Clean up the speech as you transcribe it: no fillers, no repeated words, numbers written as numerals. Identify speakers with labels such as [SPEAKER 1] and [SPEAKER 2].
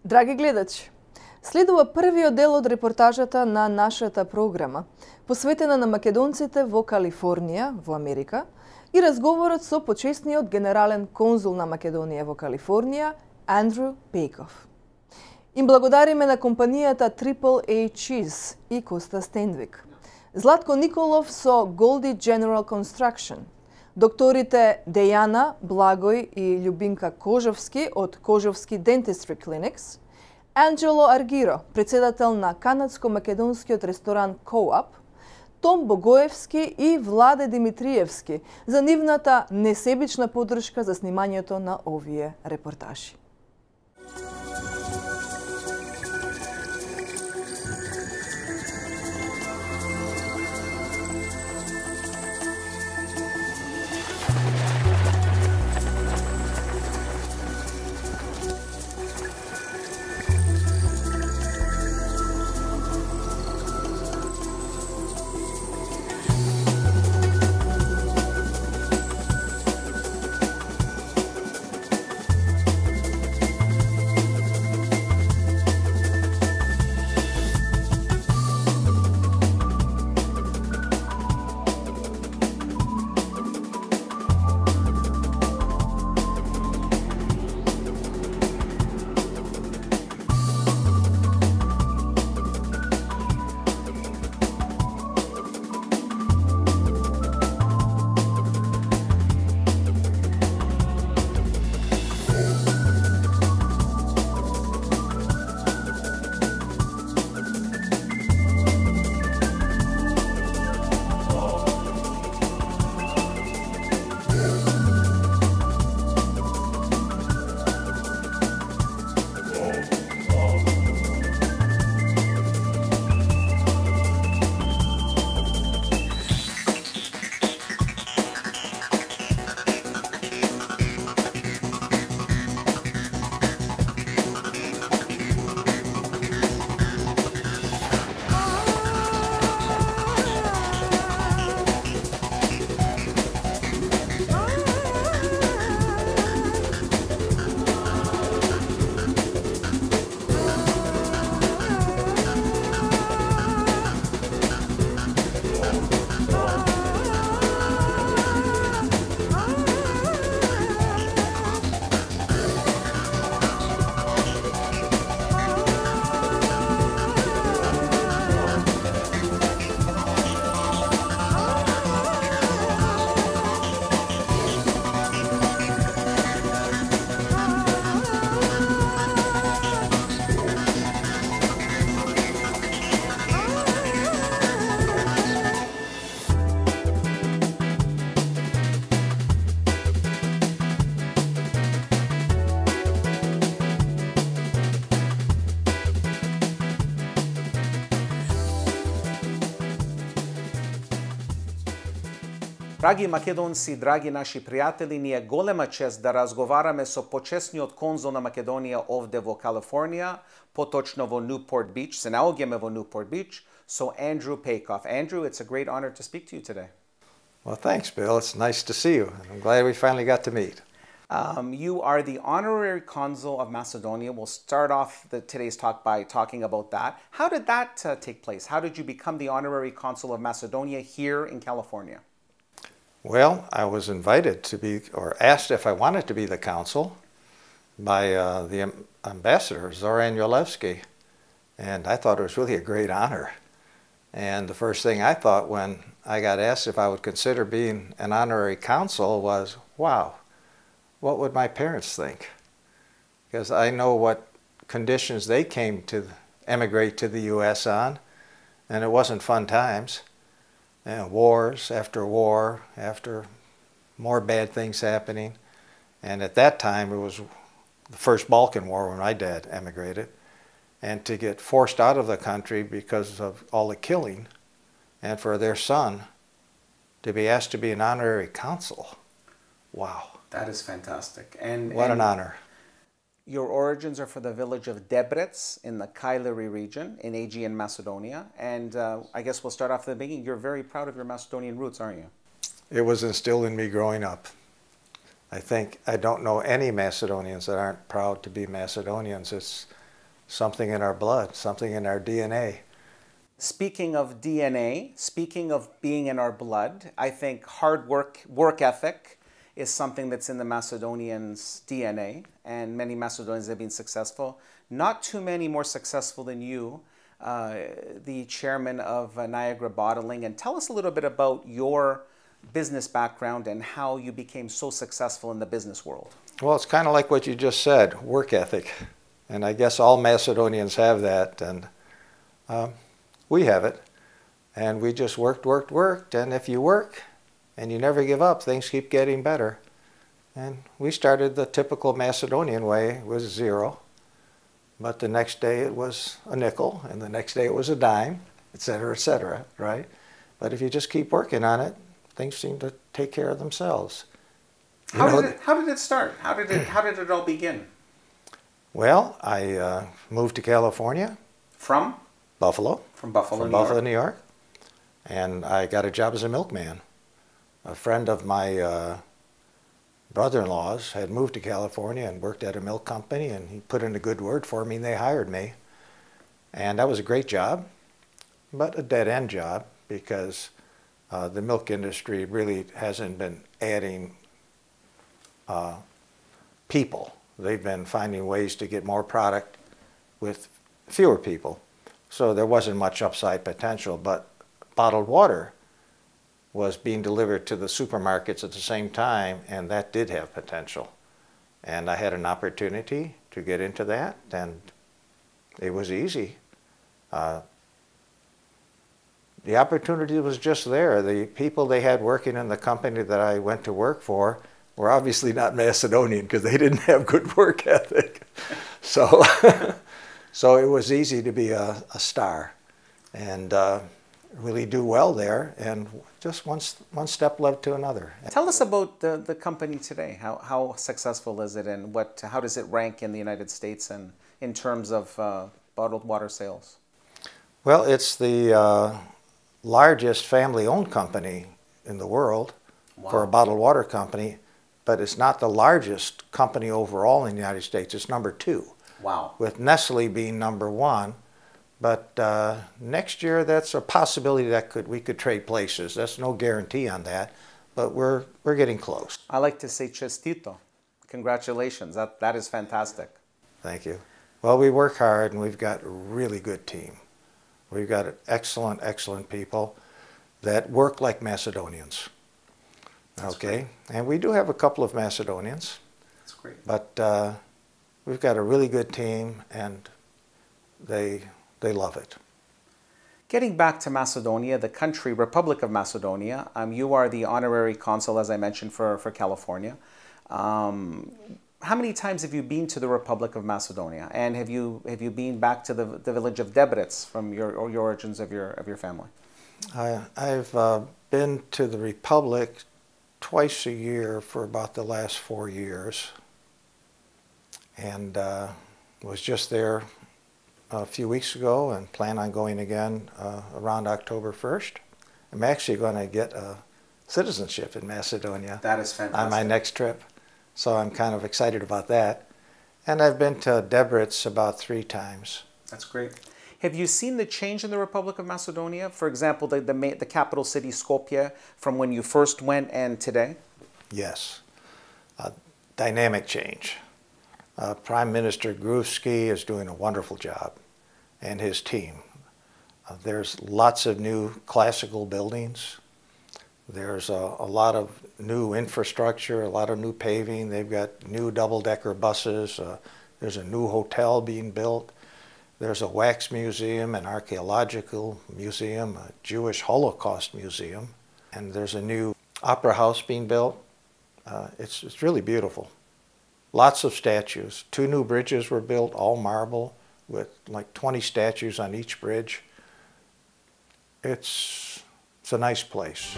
[SPEAKER 1] Драги гледачи, следува првиот дел од репортажата на нашата програма, посветена на македонците во Калифорнија, во Америка, и разговорот со почесниот генерален конзул на Македонија во Калифорнија, Andrew Peykoff. Им благодариме на компанијата AAA Cheese и Коста Стендвик, Златко Николов со Голди General Construction, докторите Дејана, Благој и Љубинка Кожовски од Кожовски Dentistry Clinics, Анджело Аргиро, председател на канадско-македонскиот ресторан Co-op, Том Богоевски и Владе Димитриевски за нивната несебична поддршка за снимањето на овие репортажи.
[SPEAKER 2] Драги македонци, драги наши пријатели, ни е голема чест да разговараме со почесниот конзул на Македонија овде во Калифорнија, поточно во Newport Beach, се наоѓаме во Newport Beach, so Andrew Peykoff. Andrew, it's a great honor to speak to you today.
[SPEAKER 3] Well, thanks, Bill. It's nice to see you. I'm glad we finally got to meet.
[SPEAKER 2] You are the Honorary Consul of Macedonia. We'll start off today's talk by talking about that. How did that take place? How did you become the Honorary Consul of Macedonia here in California?
[SPEAKER 3] Well, I was invited to be, or asked if I wanted to be the consul by the ambassador, Zoran Yolevski, and I thought it was really a great honor. And the first thing I thought when I got asked if I would consider being an honorary consul was, wow, what would my parents think? Because I know what conditions they came to emigrate to the U.S. on, and it wasn't fun times. And wars after war, after more bad things happening. And at that time, it was the first Balkan War when my dad emigrated. And to get forced out of the country because of all the killing, and for their son to be asked to be an honorary consul. Wow.
[SPEAKER 2] That is fantastic.
[SPEAKER 3] What an honor.
[SPEAKER 2] Your origins are from the village of Debrec in the Kailari region in Aegean Macedonia. And I guess we'll start off at the beginning. You're very proud of your Macedonian roots, aren't you?
[SPEAKER 3] It was instilled in me growing up. I don't know any Macedonians that aren't proud to be Macedonians. something in our blood, something in our DNA.
[SPEAKER 2] Speaking of DNA, speaking of being in our blood, I think hard work ethic is something that's in the Macedonians' DNA, and many Macedonians have been successful. Not too many more successful than you, the chairman of Niagara Bottling. And tell us a little bit about your business background and how you became so successful in the business world.
[SPEAKER 3] Well, it's kind of like what you just said, work ethic. And I guess all Macedonians have that, and we have it. And we just worked, and if you work and you never give up, things keep getting better. And we started the typical Macedonian way. It was 0. But the next day it was a nickel, and the next day it was a dime, et cetera, right? But if you just keep working on it, things seem to take care of themselves.
[SPEAKER 2] How did it start? How did it all begin?
[SPEAKER 3] Well, I moved to California.
[SPEAKER 2] From?
[SPEAKER 3] Buffalo.
[SPEAKER 2] From Buffalo,
[SPEAKER 3] New York. And I got a job as a milkman. A friend of my brother-in-law's had moved to California and worked at a milk company, and he put in a good word for me and they hired me. And that was a great job, but a dead-end job because the milk industry really hasn't been adding people. They've been finding ways to get more product with fewer people. So there wasn't much upside potential, but bottled water was being delivered to the supermarkets at the same time, and that did have potential. And I had an opportunity to get into that, and it was easy. The opportunity was just there. The people they had working in the company that I went to work for were obviously not Macedonian because they didn't have good work ethic. So, so it was easy to be a star and really do well there, and just one step led to another.
[SPEAKER 2] Tell us about the company today. How successful is it, and how does it rank in the United States and in terms of bottled water sales?
[SPEAKER 3] Well, it's the largest family-owned company in the world. Wow. For a bottled water company, but it's not the largest company overall in the United States. It's number 2.
[SPEAKER 2] Wow. With
[SPEAKER 3] Nestle being number 1. But next year, that's a possibility that we could trade places. That's no guarantee on that, but we're getting close.
[SPEAKER 2] I like to say chestito. Congratulations. That is fantastic.
[SPEAKER 3] Thank you. Well, we work hard, and we've got a really good team. We've got excellent, excellent people that work like Macedonians. That's okay, great. And we do have a couple of Macedonians.
[SPEAKER 2] That's great.
[SPEAKER 3] But we've got a really good team, and they love it.
[SPEAKER 2] Getting back to Macedonia, the country, Republic of Macedonia, you are the honorary consul, as I mentioned, for California. How many times have you been to the Republic of Macedonia? And have you been back to the village of Debrets from your origins of your family?
[SPEAKER 3] I've been to the Republic twice a year for about the last 4 years, and was just there a few weeks ago and plan on going again around October 1st. I'm actually going to get a citizenship in Macedonia.
[SPEAKER 2] That is fantastic.
[SPEAKER 3] On my next trip. So I'm kind of excited about that. And I've been to Debrets about 3 times.
[SPEAKER 2] That's great. Have you seen the change in the Republic of Macedonia? For example, the capital city, Skopje, from when you first went and today?
[SPEAKER 3] Yes. Dynamic change. Prime Minister Gruevski is doing a wonderful job, and his team. There's lots of new classical buildings. There's a lot of new infrastructure, a lot of new paving. They've got new double-decker buses. There's a new hotel being built. There's a wax museum, an archaeological museum, a Jewish Holocaust museum, and there's a new opera house being built. It's really beautiful. Lots of statues. 2 new bridges were built, all marble, with like 20 statues on each bridge. It's a nice place.